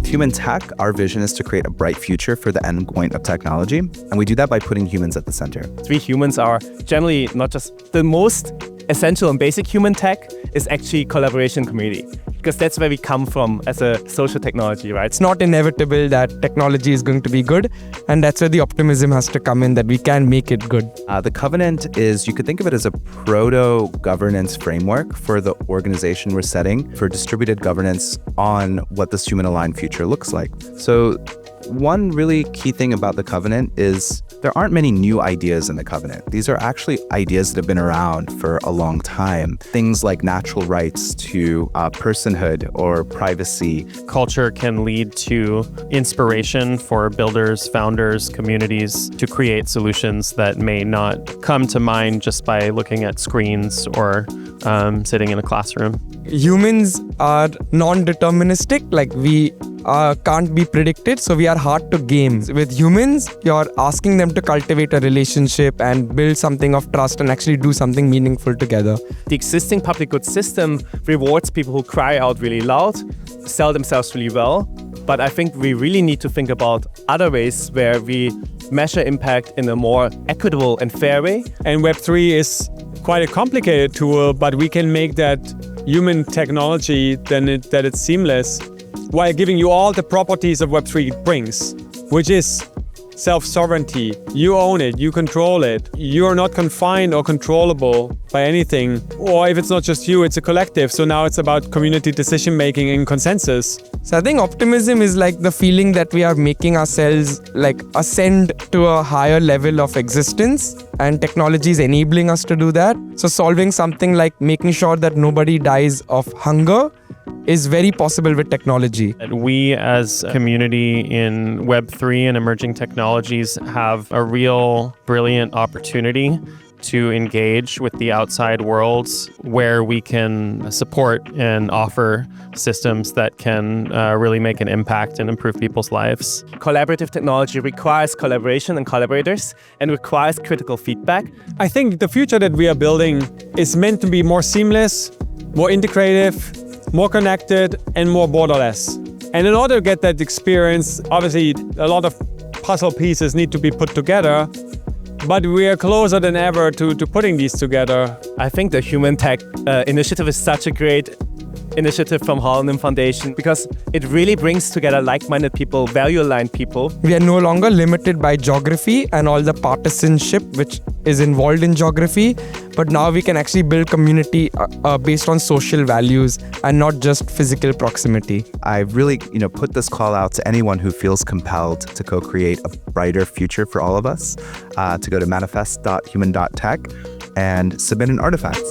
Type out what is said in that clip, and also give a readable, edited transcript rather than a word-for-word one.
With human.tech, our vision is to create a bright future for the endpoint of technology, and we do that by putting humans at the center. We humans are generally not just the most essential and basic human tech is actually collaboration community, because that's where we come from as a social technology, right? It's not inevitable that technology is going to be good, and that's where the optimism has to come in, that we can make it good. The Covenant is, you could think of it as a proto-governance framework for the organization we're setting for distributed governance on what this human-aligned future looks like. So one really key thing about the Covenant is there aren't many new ideas in the Covenant. These are actually ideas that have been around for a long time. Things like natural rights to personhood or privacy. Culture can lead to inspiration for builders, founders, communities to create solutions that may not come to mind just by looking at screens or sitting in a classroom. Humans are non-deterministic, like we can't be predicted, so we are hard to game. With humans, you're asking them to cultivate a relationship and build something of trust and actually do something meaningful together. The existing public goods system rewards people who cry out really loud, sell themselves really well, but I think we really need to think about other ways where we measure impact in a more equitable and fair way. And Web3 is quite a complicated tool, but we can make that human technology that it's seamless while giving you all the properties of Web3 brings, which is self-sovereignty. You own it, you control it. You are not confined or controllable by anything. Or if it's not just you, it's a collective. So now it's about community decision-making and consensus. So I think optimism is like the feeling that we are making ourselves like ascend to a higher level of existence, and technology is enabling us to do that. So solving something like making sure that nobody dies of hunger is very possible with technology. We as a community in Web3 and emerging technologies have a real brilliant opportunity to engage with the outside worlds where we can support and offer systems that can really make an impact and improve people's lives. Collaborative technology requires collaboration and collaborators and requires critical feedback. I think the future that we are building is meant to be more seamless, more integrative, more connected, and more borderless. And in order to get that experience, obviously a lot of puzzle pieces need to be put together, but we are closer than ever to putting these together. I think the human.tech initiative is such a great initiative from Holland Foundation because it really brings together like-minded people, value-aligned people. We are no longer limited by geography and all the partisanship which is involved in geography, but now we can actually build community based on social values and not just physical proximity. I really, put this call out to anyone who feels compelled to co-create a brighter future for all of us, to go to manifest.human.tech and submit an artifact.